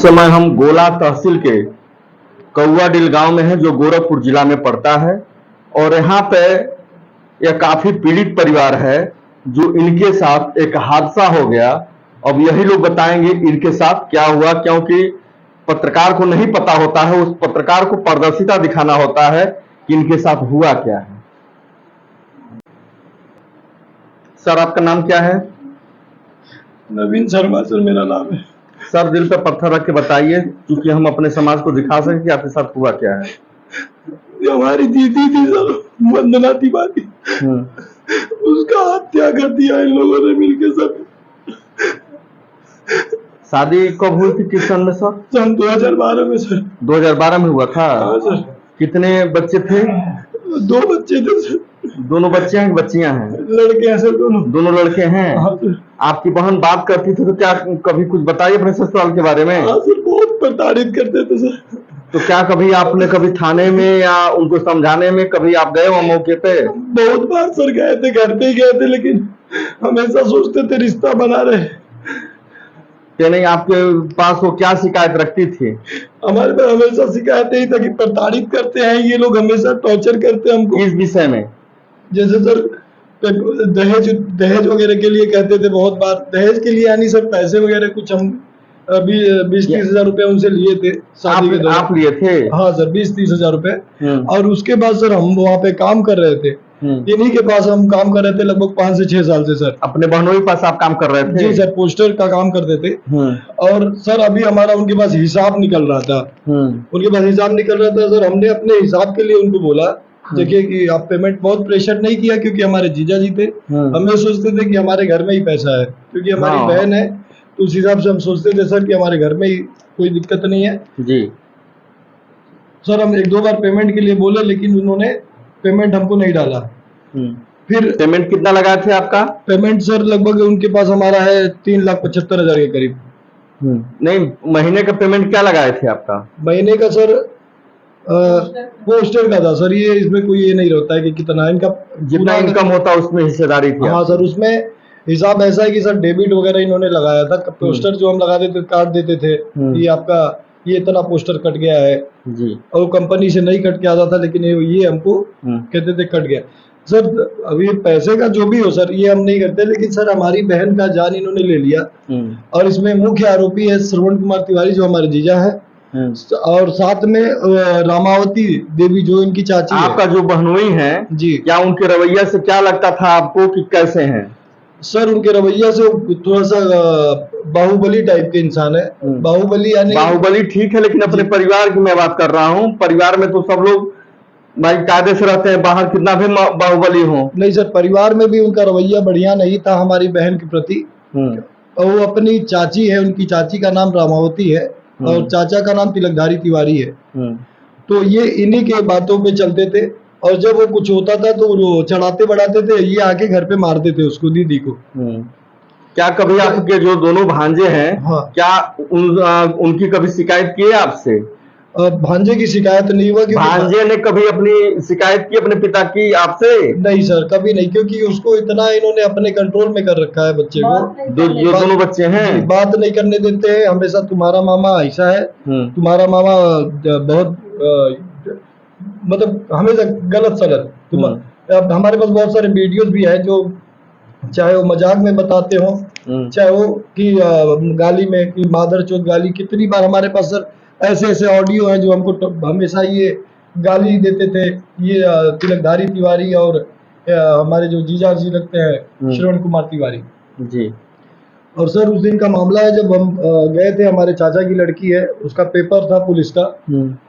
समय हम गोला तहसील के कौआडील गांव में हैं, जो गोरखपुर जिला में पड़ता है। और यहाँ पे यह काफी पीड़ित परिवार है, जो इनके साथ एक हादसा हो गया। अब यही लोग बताएंगे इनके साथ क्या हुआ, क्योंकि पत्रकार को नहीं पता होता है, उस पत्रकार को पारदर्शिता दिखाना होता है कि इनके साथ हुआ क्या है। सर, आपका नाम क्या है? नवीन शर्मा सर मेरा नाम है। सर, दिल पे पत्थर रख के बताइए, क्योंकि हम अपने समाज को दिखा सकें कि आपके साथ हुआ क्या है। ये हमारी दीदी थी सर, वंदना तिवारी, उसका हत्या कर दिया इन लोगों ने मिलके सब। शादी कब हुई थी, किस सन में सर? सन 2012 में सर। 2012 में हुआ था? हाँ सर। कितने बच्चे थे? 2 बच्चे थे सर। दोनों बच्चे हैं कि बच्चियां हैं? लड़के हैं सर, दोनों लड़के हैं। हाँ सर। आपकी बहन बात करती थी तो क्या कभी कुछ बताइए अपने ससुराल के बारे में? हाँ सर, बहुत प्रताड़ित करते थे सर। तो क्या कभी आपने कभी थाने में या उनको समझाने में कभी आप गए हो मौके पे? बहुत बार सर गए थे, घर पे ही गए थे, लेकिन हमेशा सोचते थे रिश्ता बना रहे। क्या नहीं, आपके पास वो क्या शिकायत रखती थी? हमारे पास हमेशा शिकायत यही था कि प्रताड़ित करते हैं ये लोग, हमेशा टॉर्चर करते हैं हमको। इस विषय में जैसे सर दहेज वगैरह के लिए कहते थे, बहुत बार दहेज के लिए, यानी सर पैसे वगैरह कुछ हम अभी 20-30 हजार रुपए उनसे लिए थे शादी के दौरान। आप लिए थे? हाँ सर, 20-30 हजार रुपए। और उसके बाद सर हम वहाँ पे काम कर रहे थे, इन्हीं के पास हम काम कर रहे थे लगभग 5 से 6 साल से सर। अपने बहनों के पास आप काम कर रहे थे? जी सर, पोस्टर का काम करते थे। और सर अभी हमारा उनके पास हिसाब निकल रहा था, उनके पास हिसाब निकल रहा था सर। हमने अपने हिसाब के लिए उनको बोला, देखिए कि आप पेमेंट, बहुत प्रेशर नहीं किया क्योंकि हमारे जीजा जी थे। हम ये सोचते थे कि हमारे घर में ही पैसा है, क्योंकि हमारी बहन है, तो उस हिसाब से हम सोचते थे सर कि हमारे घर में ही कोई दिक्कत नहीं है जी। सर हम 1-2 बार पेमेंट के लिए बोले, लेकिन उन्होंने पेमेंट हमको नहीं डाला। फिर पेमेंट कितना लगाए थे आपका? पेमेंट सर लगभग उनके पास हमारा है 3,75,000 के करीब। नहीं, महीने का पेमेंट क्या लगाए थे आपका? महीने का सर पोस्टर का था सर। ये इसमें कोई ये नहीं रहता है कि कितना इनका, जितना इनकम होता उसमें हिस्सेदारी थी? हाँ सर, उसमें हिसाब ऐसा है कि सर डेबिट वगैरह इन्होंने लगाया था। पोस्टर जो हम लगा देते, काट देते थे कि आपका ये इतना पोस्टर कट गया है जी, और कंपनी से नहीं कट के आता था, लेकिन ये हमको कहते थे कट गया। सर अभी पैसे का जो भी हो सर, ये हम नहीं करते, लेकिन सर हमारी बहन का जान इन्होंने ले लिया। और इसमें मुख्य आरोपी है श्रवण कुमार तिवारी, जो हमारे जीजा है, और साथ में रामावती देवी, जो इनकी चाची है। आपका जो बहनोई है जी, क्या उनके रवैया से क्या लगता था आपको कि कैसे हैं? सर उनके रवैया से थोड़ा सा बाहुबली टाइप के इंसान है। बाहुबली यानी, बाहुबली ठीक है, लेकिन अपने परिवार की मैं बात कर रहा हूँ। परिवार में तो सब लोग भाई कायदे से रहते हैं, बाहर कितना भी बाहुबली हो। नहीं सर, परिवार में भी उनका रवैया बढ़िया नहीं था हमारी बहन के प्रति। और वो अपनी चाची है, उनकी चाची का नाम रामावती है और चाचा का नाम तिलकधारी तिवारी है। तो ये इन्हीं के बातों पे चलते थे, और जब वो कुछ होता था तो वो चढ़ाते बढ़ाते थे, ये आके घर पे मारते थे उसको, दीदी को। क्या कभी आपके जो दोनों भांजे हैं, क्या उनकी कभी शिकायत की है आपसे? भांजे की शिकायत नहीं हुआ। भांजे ने कभी अपनी शिकायत की अपने पिता की आपसे? नहीं सर, कभी नहीं, क्योंकि उसको इतना इन्होंने अपने कंट्रोल में कर रखा है बच्चे को। जो दोनों बच्चे हैं, बात नहीं करने देते हैं हमेशा। तुम्हारा मामा ऐसा है, तुम्हारा मामा बहुत मतलब हमेशा गलत सलत। अब हमारे पास बहुत सारे वीडियोस भी है, जो चाहे वो मजाक में बताते हो, चाहे वो कि गाली में, कि मादरचोद गाली। कितनी बार हमारे पास सर ऐसे ऐसे ऑडियो हैं जो हमको हमेशा ये गाली देते थे, ये तिलकधारी तिवारी और हमारे जो जीजा जी लगते हैं श्रवण कुमार तिवारी जी। और सर उस दिन का मामला है, जब हम गए थे, हमारे चाचा की लड़की है, उसका पेपर था पुलिस का।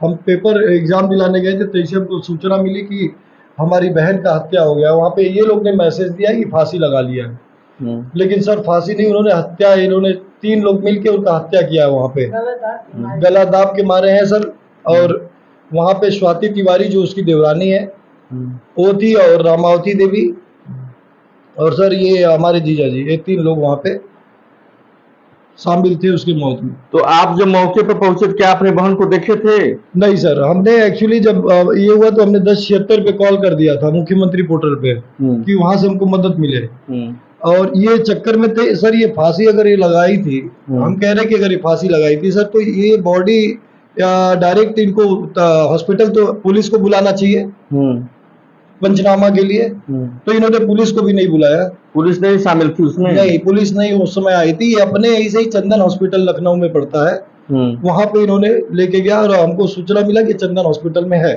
हम पेपर एग्जाम दिलाने गए थे, तो इससे हमको सूचना मिली कि हमारी बहन का हत्या हो गया। वहाँ पे ये लोग ने मैसेज दिया कि फांसी लगा लिया है, लेकिन सर फांसी नहीं, उन्होंने हत्या, इन्होंने 3 लोग मिलके उनका हत्या किया वहाँ पे, गला दाब के मारे हैं सर। और वहाँ पे स्वाति तिवारी, जो उसकी देवरानी है, वो थी, और रामावती देवी, और सर ये हमारे जीजा जी, ये 3 लोग वहाँ पे शामिल थे उसकी मौत में। तो आप जब मौके पर पहुंचे, क्या अपने बहन को देखे थे? नहीं सर, हमने एक्चुअली जब ये हुआ तो हमने 1076 पे कॉल कर दिया था, मुख्यमंत्री पोर्टल पे, कि वहां से हमको मदद मिले। और ये चक्कर में थे सर, ये फांसी अगर ये लगाई थी, हम कह रहे हैं कि अगर ये फांसी लगाई थी सर, तो ये बॉडी डायरेक्ट इनको हॉस्पिटल तो पुलिस को बुलाना चाहिए पंचनामा के लिए। तो इन्होंने पुलिस को भी नहीं बुलाया। पुलिस नहीं शामिल थी उसमें? नहीं, पुलिस नहीं उस समय आई थी। ये अपने ऐसे ही चंदन हॉस्पिटल लखनऊ में पड़ता है, वहां पे इन्होंने लेके गया और हमको सूचना मिला कि चंदन हॉस्पिटल में है।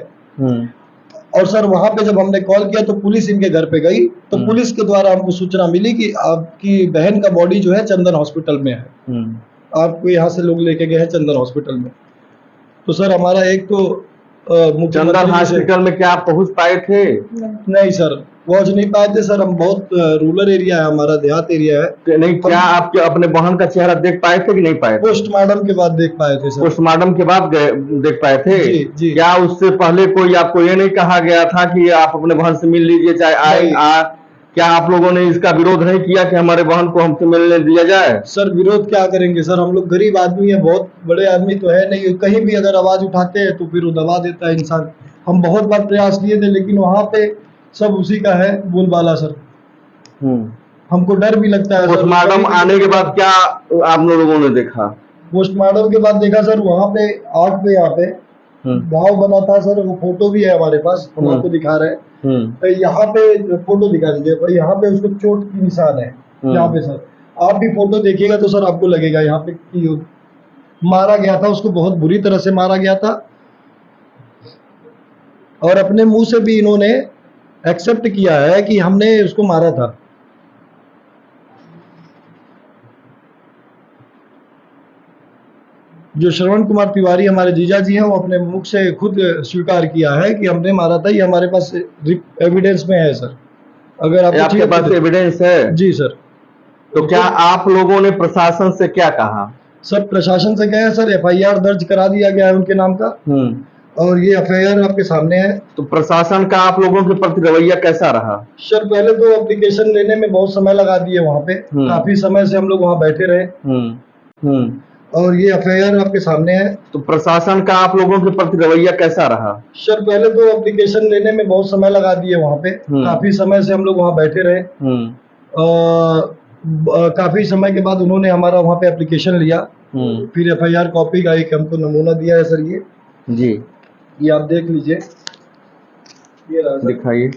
और सर वहां पे जब हमने कॉल किया तो पुलिस इनके घर पे गई, तो पुलिस के द्वारा हमको सूचना मिली कि आपकी बहन का बॉडी जो है चंदन हॉस्पिटल में है, आपको यहाँ से लोग लेके गए हैं चंदन हॉस्पिटल में। तो सर हमारा एक तो चंदन हॉस्पिटल में क्या आप पहुंच पाए थे? नहीं सर, पहुंच नहीं पाए थे सर। हम बहुत रूरल एरिया है, हमारा देहात एरिया है। नहीं, क्या आप अपने बहन का चेहरा देख पाए थे कि नहीं पाए? पोस्टमार्टम के बाद देख पाए थे सर। पोस्टमार्टम के बाद देख पाए थे? जी, जी। क्या उससे पहले कोई आपको ये नहीं कहा गया था कि आप अपने बहन से मिल लीजिए, चाहे आए? क्या आप लोगों ने इसका विरोध नहीं किया कि हमारे बहन को हमसे मिलने दिया जाए? सर विरोध क्या करेंगे सर, हम लोग गरीब आदमी है, बहुत बड़े आदमी तो है नहीं। कहीं भी अगर आवाज उठाते हैं तो फिर वो दबा देता है इंसान। हम बहुत बार प्रयास किए थे, लेकिन वहां पे सब उसी का है बोलबाला सर। हमको डर भी लगता है। पोस्टमार्टम आने के बाद क्या आप लोगों ने देखा? पोस्टमार्टम के बाद देखा सर, वहां पे आग पे यहाँ पे घाव बना था सर। वो फोटो भी है हमारे पास, हम आपको दिखा रहे हैं। यहाँ पे फोटो दिखा दीजिए भाई, यहाँ पे उसको चोट की निशान है यहाँ पे सर। आप भी फोटो देखिएगा तो सर आपको लगेगा यहाँ पे कि मारा गया था उसको, बहुत बुरी तरह से मारा गया था। और अपने मुंह से भी इन्होंने एक्सेप्ट किया है कि हमने उसको मारा था। जो श्रवण कुमार तिवारी हमारे जीजा जी हैं, वो अपने मुख से खुद स्वीकार किया है कि हमने मारा था। ये हमारे पास एविडेंस में है सर। अगर आपके पास एविडेंस है? जी सर। तो क्या आप लोगों ने प्रशासन से क्या कहा? सर प्रशासन से गए सर, FIR दर्ज करा दिया गया है उनके नाम का, और ये FIR आपके सामने है। तो प्रशासन का आप लोगों के प्रति रवैया कैसा रहा? सर पहले तो एप्लीकेशन लेने में बहुत समय लगा दिए वहाँ पे, काफी समय से हम लोग वहाँ बैठे रहे। और ये FIR आपके सामने है। तो प्रशासन का आप लोगों के प्रति रवैया कैसा रहा? सर पहले तो एप्लीकेशन लेने में बहुत समय लगा दिए वहाँ पे, काफी समय से हम लोग वहाँ बैठे रहे। काफी समय के बाद उन्होंने हमारा वहाँ पे एप्लीकेशन लिया, फिर FIR कॉपी का एक हमको नमूना दिया है सर। ये जी, ये आप देख लीजिए, ये दिखाइए।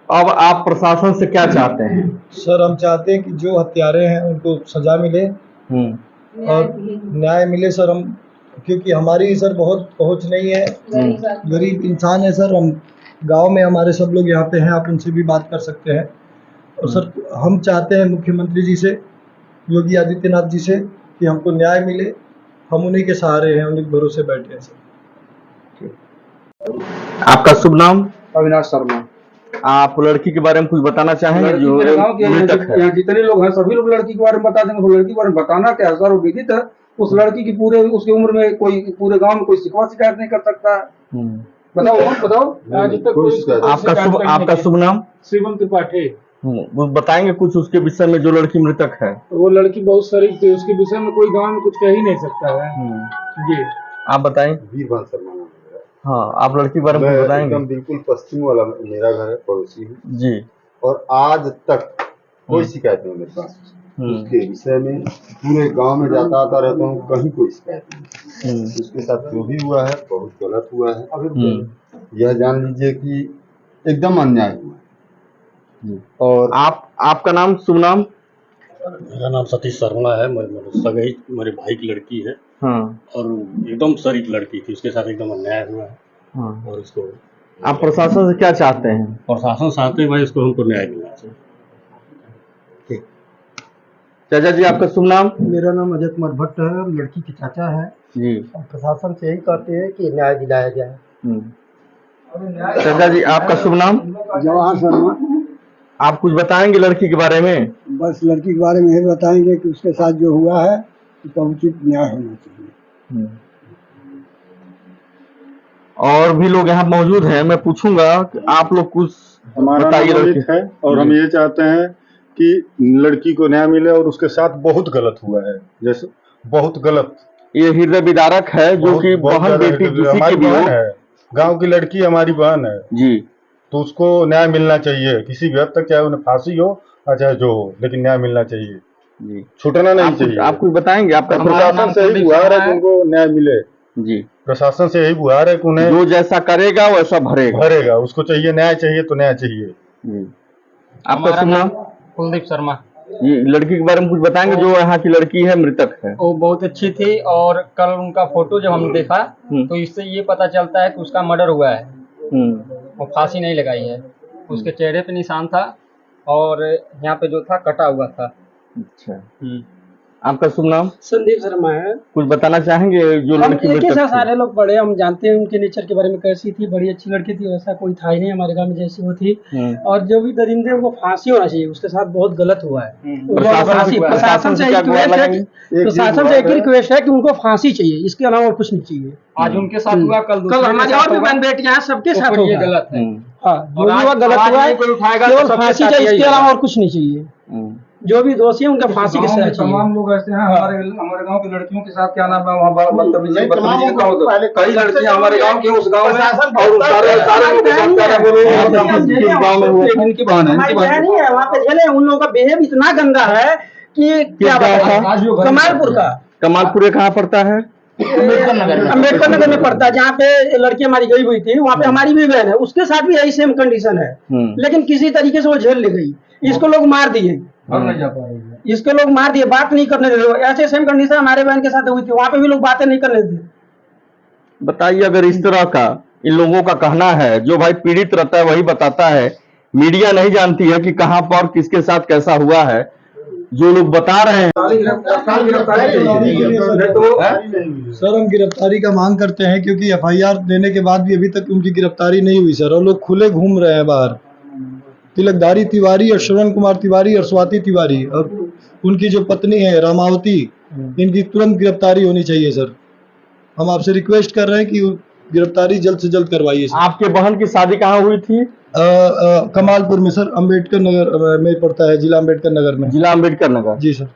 अब आप प्रशासन से क्या चाहते हैं? सर हम चाहते हैं कि जो हत्यारे हैं उनको सजा मिले और न्याय मिले सर। हम क्योंकि हमारी सर बहुत पहुंच नहीं है, गरीब इंसान है सर। हम गांव में हमारे सब लोग यहाँ पे हैं, आप उनसे भी बात कर सकते हैं। और सर हम चाहते हैं मुख्यमंत्री जी से, योगी आदित्यनाथ जी से, कि हमको न्याय मिले। हम उन्हीं के सहारे हैं, उन्हीं के भरोसे बैठे हैं सर। आपका शुभ नाम? अविनाश शर्मा। आप लड़की के बारे में कुछ बताना चाहेंगे? जो यहाँ जितने लोग हैं सभी लोग लड़की के बारे में बता देंगे। तो लड़की के बारे में बताना क्या है सर, वो विदित है। उस लड़की की पूरे उसकी उम्र में कोई पूरे गांव में कोई शिकायत नहीं कर सकता है। बताओ आपका शुभ नाम? शिवम त्रिपाठी। वो बताएंगे कुछ उसके विषय में, जो लड़की मृतक है? वो लड़की बहुत शरीफ थी, उसके विषय में कोई गाँव में कुछ कह ही नहीं सकता है। जी आप बताएं। वीरभान शर्मा। हाँ, आप लड़की के बारे में बताएंगे? एकदम बिल्कुल पश्चिम वाला मेरा घर है, पड़ोसी हूँ जी। और आज तक कोई शिकायत नहीं मेरे पास उसके विषय में। पूरे गांव में जाता आता रहता हूँ, कहीं कोई शिकायत नहीं। उसके साथ जो भी हुआ है बहुत गलत हुआ है। यह जान लीजिए कि एकदम अन्याय हुआ। और आपका नाम, शुभ नाम? मेरा नाम सतीश शर्मा है। मेरे भाई की लड़की है। और एकदम शरीफ लड़की थी, उसके साथ एकदम अन्याय हुआ है। और इसको आप प्रशासन से क्या चाहते हैं? प्रशासन चाहते हैं भाई इसको हमको न्याय मिलना चाहिए। चाचा जी, आपका शुभ नाम? मेरा नाम अजय कुमार भट्ट है, लड़की के चाचा है जी। प्रशासन से यही कहते हैं कि न्याय दिलाया जाए। चाचा जी, आपका शुभ नाम? जवाहर शर्मा। आप कुछ बताएंगे लड़की के बारे में? बस लड़की के बारे में यही बताएंगे कि उसके साथ जो हुआ है उसका उचित न्याय होना चाहिए। और भी लोग यहाँ मौजूद हैं, मैं पूछूंगा कि आप लोग कुछ हमारा बताइए। नाम लड़की अमित है और हम ये चाहते हैं कि लड़की को न्याय मिले और उसके साथ बहुत गलत हुआ है, जैसे बहुत गलत। ये हृदय विदारक है जो कि बहन बेटी किसी की हमारी भी बहन हो। है, गांव की लड़की हमारी बहन है जी, तो उसको न्याय मिलना चाहिए किसी भी हद तक, चाहे उन्हें फांसी हो और चाहे जो हो, लेकिन न्याय मिलना चाहिए जी। छूटना नहीं चाहिए। आप कुछ बताएंगे? आपका प्रशासन से यही गुहार है कि उनको न्याय मिले। जी, प्रशासन से यही गुहार है कि उन्हें जो जैसा करेगा वैसा भरेगा। उसको चाहिए न्याय, चाहिए तो न्याय चाहिए। जी। आपका शुभ नाम? कुलदीप शर्मा। ये लड़की के बारे में कुछ बताएंगे जो यहाँ की लड़की है, मृतक है? वो बहुत अच्छी थी और कल उनका फोटो जब हमने देखा तो इससे ये पता चलता है कि उसका मर्डर हुआ है। वो फांसी नहीं लगाई है। उसके चेहरे पे निशान था और यहाँ पे जो था कटा हुआ था। अच्छा। आपका शुभ नाम? संदीप शर्मा है। कुछ बताना चाहेंगे जो हम लड़की एक मृतक साथ थी? सारे लोग पढ़े, हम जानते हैं उनके नेचर के बारे में, कैसी थी, बड़ी अच्छी लड़की थी, वैसा कोई था ही नहीं हमारे गांव में जैसी वो थी। और जो भी दरिंदे उनको फांसी होना चाहिए, उसके साथ बहुत गलत हुआ है। प्रशासन से एक रिक्वेस्ट है कि उनको फांसी चाहिए, इसके अलावा और कुछ नहीं चाहिए। आज उनके साथ हुआ, कल हमारे और भी बहन बेटियां सबके साथ ये गलत है। हाँ, जो भी हुआ गलत हुआ है, केवल फांसी चाहिए, इसके अलावा और कुछ नहीं चाहिए। जो भी दोषी है उनका फांसी के साथ चाहिए। तमाम लोग ऐसे हैं हमारे गांव की लड़कियों के साथ, क्या नाम है वहाँ बदतमीजी कई लड़कियां हमारे गांव के उस गांव में और इनकी बहन है वहाँ पे झेले, उन लोगों का बिहेव इतना गंदा है कि क्या बताएं। कमालपुर का। कमालपुर ये कहाँ पड़ता है? अम्बेडकर नगर में पड़ता है, जहाँ पे लड़की हमारी गई हुई थी। वहाँ पे हमारी भी बहन है, उसके साथ भी यही सेम कंडीशन है, लेकिन किसी तरीके से वो झेल ले गई। इसको लोग मार दिए, नहीं जा पा रही है। इसके लोग मार दिए, बात नहीं करने देते। ऐसे सेम कंडीशन हमारे बहन के साथ हुई थी, वहाँ पे भी लोग बातें नहीं करने देते। बताइए, अगर इस तरह का इन लोगों का कहना है, जो भाई पीड़ित रहता है वही बताता है, मीडिया नहीं जानती है कि कहां पर किसके साथ कैसा हुआ है, जो लोग बता रहे हैं। सर, हम गिरफ्तारी का मांग करते हैं क्योंकि एफआईआर देने के बाद भी अभी तक उनकी गिरफ्तारी नहीं हुई सर, और लोग खुले घूम रहे हैं बाहर। तिलकधारी तिवारी और श्रवण कुमार तिवारी और स्वाति तिवारी और उनकी जो पत्नी है रामावती, इनकी तुरंत गिरफ्तारी होनी चाहिए सर। हम आपसे रिक्वेस्ट कर रहे हैं कि गिरफ्तारी जल्द से जल्द करवाइए सर। आपके बहन की शादी कहाँ हुई थी? कमालपुर में सर, अम्बेडकर नगर में पड़ता है, जिला अम्बेडकर नगर में। जिला अम्बेडकर नगर। जी सर।